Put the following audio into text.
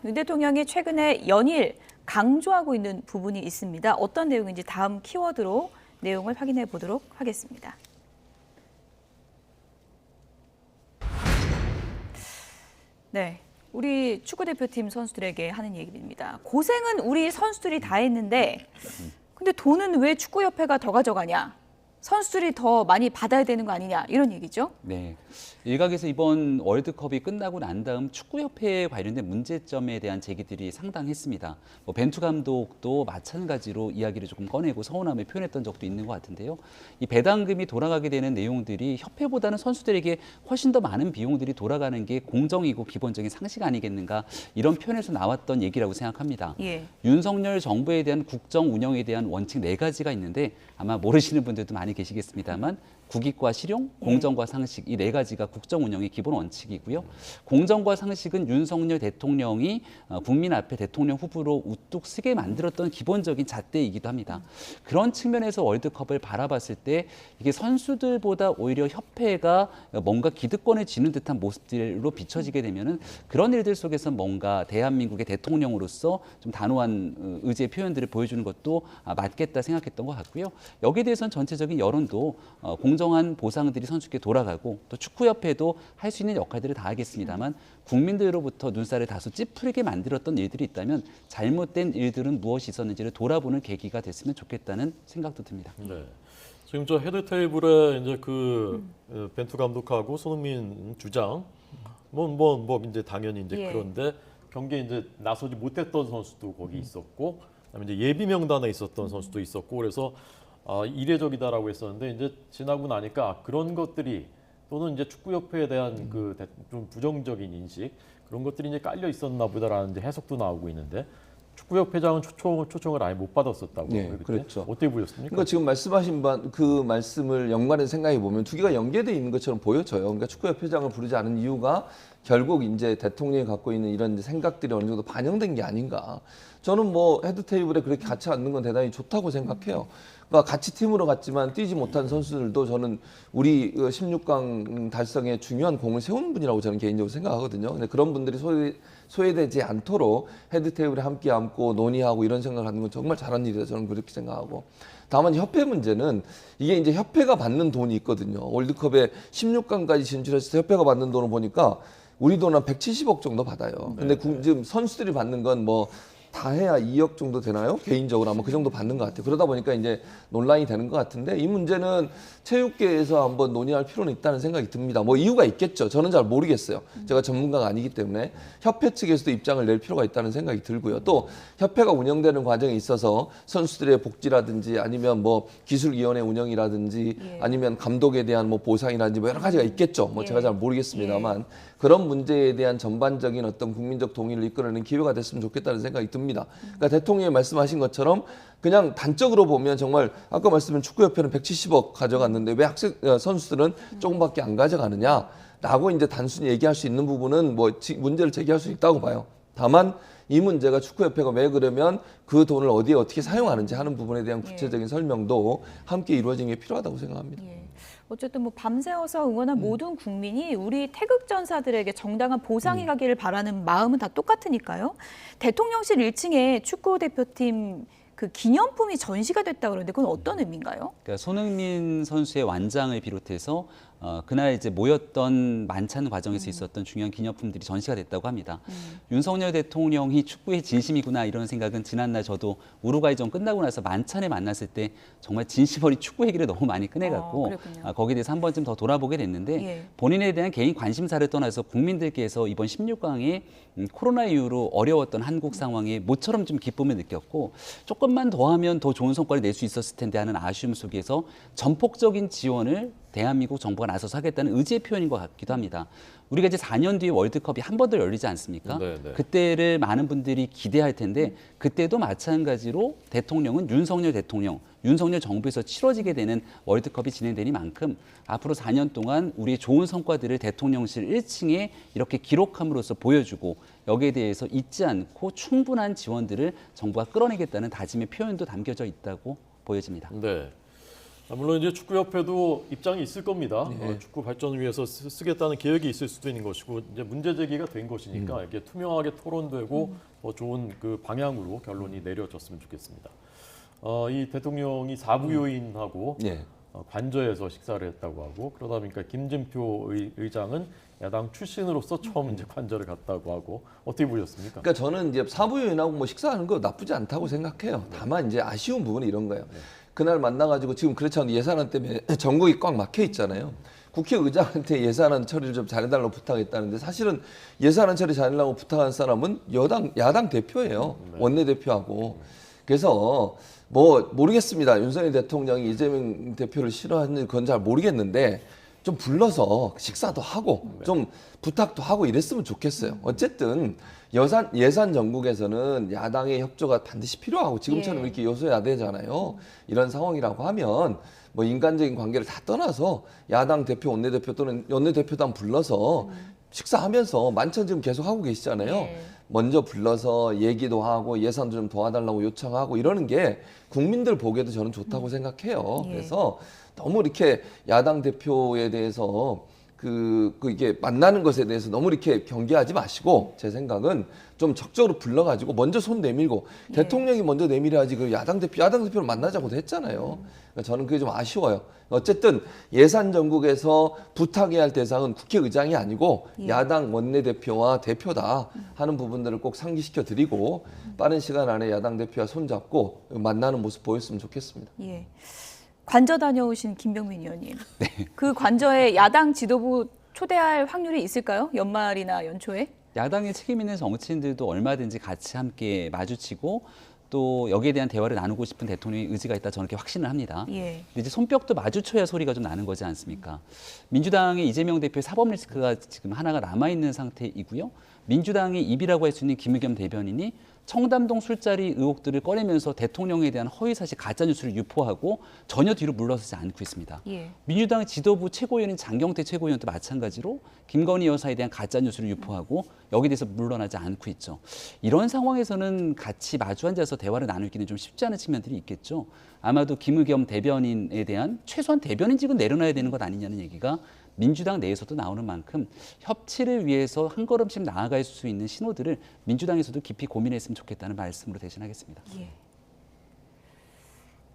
윤 대통령이 최근에 연일 강조하고 있는 부분이 있습니다. 어떤 내용인지 다음 키워드로 내용을 확인해 보도록 하겠습니다. 네, 우리 축구대표팀 선수들에게 하는 얘기입니다. 고생은 우리 선수들이 다 했는데 근데 돈은 왜 축구협회가 더 가져가냐? 선수들이 더 많이 받아야 되는 거 아니냐 이런 얘기죠. 네, 일각에서 이번 월드컵이 끝나고 난 다음 축구협회에 관련된 문제점에 대한 제기들이 상당했습니다. 벤투 감독도 마찬가지로 이야기를 조금 꺼내고 서운함을 표현했던 적도 있는 것 같은데요. 이 배당금이 돌아가게 되는 내용들이 협회보다는 선수들에게 훨씬 더 많은 비용들이 돌아가는 게 공정이고 기본적인 상식 아니겠는가 이런 표현에서 나왔던 얘기라고 생각합니다. 예. 윤석열 정부에 대한 국정 운영에 대한 원칙 4가지가 있는데 아마 모르시는 분들도 많이 계시겠습니다만 국익과 실용, 공정과 상식 이 4가지가 국정 운영의 기본 원칙이고요. 공정과 상식은 윤석열 대통령이 국민 앞에 대통령 후보로 우뚝 서게 만들었던 기본적인 잣대이기도 합니다. 그런 측면에서 월드컵을 바라봤을 때 이게 선수들보다 오히려 협회가 뭔가 기득권을 쥐는 듯한 모습들로 비춰지게 되면은 그런 일들 속에서 뭔가 대한민국의 대통령으로서 좀 단호한 의지의 표현들을 보여주는 것도 맞겠다 생각했던 것 같고요. 여기에 대해서는 전체적인 여론도 공정한 보상들이 선수께 돌아가고 또 축구협회도 할 수 있는 역할들을 다 하겠습니다만 국민들로부터 눈살을 다소 찌푸리게 만들었던 일들이 있다면 잘못된 일들은 무엇이 있었는지를 돌아보는 계기가 됐으면 좋겠다는 생각도 듭니다. 네. 지금 저 헤드 테이블에 이제 벤투 감독하고 손흥민 주장 뭐 이제 당연히 이제 예. 그런데 경기에 이제 나서지 못했던 선수도 거기 있었고 그다음에 이제 예비 명단에 있었던 선수도 있었고 그래서 이례적이다라고 했었는데 이제 지나고 나니까 그런 것들이 또는 이제 축구협회에 대한 좀 부정적인 인식 그런 것들이 이제 깔려 있었나 보다라는 이제 해석도 나오고 있는데 축구협회장은 초청을 아예 못 받았었다고. 네, 그렇죠. 어떻게 보셨습니까? 그러니까 지금 말씀하신 그 말씀을 연관해서 생각해 보면 두 개가 연계되어 있는 것처럼 보여져요. 그러니까 축구협회장을 부르지 않은 이유가 결국 이제 대통령이 갖고 있는 이런 생각들이 어느 정도 반영된 게 아닌가. 저는 뭐 헤드 테이블에 그렇게 같이 앉는 건 대단히 좋다고 생각해요. 그러니까 같이 팀으로 갔지만 뛰지 못한 선수들도 저는 우리 16강 달성에 중요한 공을 세운 분이라고 저는 개인적으로 생각하거든요. 근데 그런 분들이 소외되지 않도록 헤드 테이블에 함께 앉고 논의하고 이런 생각을 하는 건 정말 잘한 일이다. 저는 그렇게 생각하고. 다만 협회 문제는 이게 이제 협회가 받는 돈이 있거든요. 월드컵에 16강까지 진출했을 때 협회가 받는 돈을 보니까 우리 돈 한 170억 정도 받아요. 근데 지금 선수들이 받는 건 뭐 다 해야 2억 정도 되나요? 개인적으로 아마 그 정도 받는 것 같아요. 그러다 보니까 이제 논란이 되는 것 같은데 이 문제는 체육계에서 한번 논의할 필요는 있다는 생각이 듭니다. 뭐 이유가 있겠죠. 저는 잘 모르겠어요. 제가 전문가가 아니기 때문에 협회 측에서도 입장을 낼 필요가 있다는 생각이 들고요. 또 협회가 운영되는 과정에 있어서 선수들의 복지라든지 아니면 뭐 기술위원회 운영이라든지 아니면 감독에 대한 뭐 보상이라든지 뭐 여러 가지가 있겠죠. 뭐 제가 잘 모르겠습니다만 그런 문제에 대한 전반적인 어떤 국민적 동의를 이끌어내는 기회가 됐으면 좋겠다는 생각이 듭니다. 그러니까 대통령이 말씀하신 것처럼 그냥 단적으로 보면 정말 아까 말씀드린 축구협회는 170억 가져갔는데 왜 선수들은 조금밖에 안 가져가느냐라고 이제 단순히 얘기할 수 있는 부분은 뭐 문제를 제기할 수 있다고 봐요. 다만 이 문제가 축구협회가 왜 그러면 그 돈을 어디에 어떻게 사용하는지 하는 부분에 대한 구체적인 설명도 함께 이루어지는 게 필요하다고 생각합니다. 어쨌든 뭐 밤새워서 응원한 모든 국민이 우리 태극전사들에게 정당한 보상이 가기를 바라는 마음은 다 똑같으니까요. 대통령실 1층에 축구 대표팀 그 기념품이 전시가 됐다 그러는데 그건 어떤 의미인가요? 그러니까 손흥민 선수의 완장을 비롯해서 그날 이제 모였던 만찬 과정에서 있었던 중요한 기념품들이 전시가 됐다고 합니다. 윤석열 대통령이 축구의 진심이구나 이런 생각은 지난날 저도 우루과이전 끝나고 나서 만찬에 만났을 때 정말 진심 어린 축구 얘기를 너무 많이 꺼내갖고 거기에 대해서 한 번쯤 더 돌아보게 됐는데 본인에 대한 개인 관심사를 떠나서 국민들께서 이번 16강에 코로나 이후로 어려웠던 한국 상황에 모처럼 좀 기쁨을 느꼈고 조금만 더 하면 더 좋은 성과를 낼 수 있었을 텐데 하는 아쉬움 속에서 전폭적인 지원을 대한민국 정부가 나서서 하겠다는 의지의 표현인 것 같기도 합니다. 우리가 이제 4년 뒤에 월드컵이 한 번 더 열리지 않습니까? 네네. 그때를 많은 분들이 기대할 텐데 그때도 마찬가지로 대통령은 윤석열 대통령, 윤석열 정부에서 치러지게 되는 월드컵이 진행되는 만큼 앞으로 4년 동안 우리의 좋은 성과들을 대통령실 1층에 이렇게 기록함으로써 보여주고 여기에 대해서 잊지 않고 충분한 지원들을 정부가 끌어내겠다는 다짐의 표현도 담겨져 있다고 보여집니다. 네. 물론 이제 축구협회도 입장이 있을 겁니다. 네. 축구 발전을 위해서 쓰겠다는 계획이 있을 수도 있는 것이고 이제 문제 제기가 된 것이니까 이렇게 투명하게 토론되고 더 좋은 그 방향으로 결론이 내려졌으면 좋겠습니다. 이 대통령이 사부 요인하고 예. 관저에서 식사를 했다고 하고 그러다 보니까 김진표 의장은 야당 출신으로서 처음 이제 관저를 갔다고 하고 어떻게 보셨습니까? 그러니까 저는 이제 사부요인하고 뭐 식사하는 거 나쁘지 않다고 생각해요. 다만 이제 아쉬운 부분은 이런 거예요. 그날 만나가지고 지금 그렇지 않은 예산안 때문에 전국이 꽉 막혀 있잖아요. 국회의장한테 예산안 처리를 좀 잘해달라고 부탁했다는데 사실은 예산안 처리 잘해달라고 부탁한 사람은 야당 대표예요. 원내대표하고. 그래서 뭐 모르겠습니다. 윤석열 대통령이 이재명 대표를 싫어하는 건 잘 모르겠는데 좀 불러서 식사도 하고 좀 부탁도 하고 이랬으면 좋겠어요. 어쨌든 예산 정국에서는 야당의 협조가 반드시 필요하고 지금처럼 예. 이렇게 여소야대잖아요. 이런 상황이라고 하면 뭐 인간적인 관계를 다 떠나서 야당 대표, 원내대표 또는 원내대표단 불러서 식사하면서 만찬 지금 계속 하고 계시잖아요. 예. 먼저 불러서 얘기도 하고 예산도 좀 도와달라고 요청하고 이러는 게 국민들 보기에도 저는 좋다고 생각해요. 예. 그래서 너무 이렇게 야당 대표에 대해서 이게 만나는 것에 대해서 너무 이렇게 경계하지 마시고 제 생각은 좀 적극적으로 불러가지고 먼저 손 내밀고 예. 대통령이 먼저 내밀어야지 그 야당 대표를 만나자고도 했잖아요. 그러니까 저는 그게 좀 아쉬워요. 어쨌든 예산 전국에서 부탁해야 할 대상은 국회의장이 아니고 예. 야당 원내대표와 대표다 하는 부분들을 꼭 상기시켜 드리고 빠른 시간 안에 야당 대표와 손잡고 만나는 모습 보였으면 좋겠습니다. 예. 관저 다녀오신 김병민 의원님. 그 관저에 야당 지도부 초대할 확률이 있을까요? 연말이나 연초에? 야당에 책임 있는 정치인들도 얼마든지 같이 함께 마주치고 또 여기에 대한 대화를 나누고 싶은 대통령의 의지가 있다 저는 이렇게 확신을 합니다. 예. 근데 이제 손뼉도 마주쳐야 소리가 좀 나는 거지 않습니까? 민주당의 이재명 대표의 사법 리스크가 지금 하나가 남아 있는 상태이고요. 민주당의 입이라고 할 수 있는 김의겸 대변인이 청담동 술자리 의혹들을 꺼내면서 대통령에 대한 허위사실 가짜뉴스를 유포하고 전혀 뒤로 물러서지 않고 있습니다. 예. 민주당 지도부 최고위원인 장경태 최고위원도 마찬가지로 김건희 여사에 대한 가짜뉴스를 유포하고 여기에 대해서 물러나지 않고 있죠. 이런 상황에서는 같이 마주 앉아서 대화를 나누기는 좀 쉽지 않은 측면들이 있겠죠. 아마도 김의겸 대변인에 대한 최소한 대변인직은 내려놔야 되는 것 아니냐는 얘기가 민주당 내에서도 나오는 만큼 협치를 위해서 한 걸음씩 나아갈 수 있는 신호들을 민주당에서도 깊이 고민했으면 좋겠다는 말씀으로 대신하겠습니다. 예.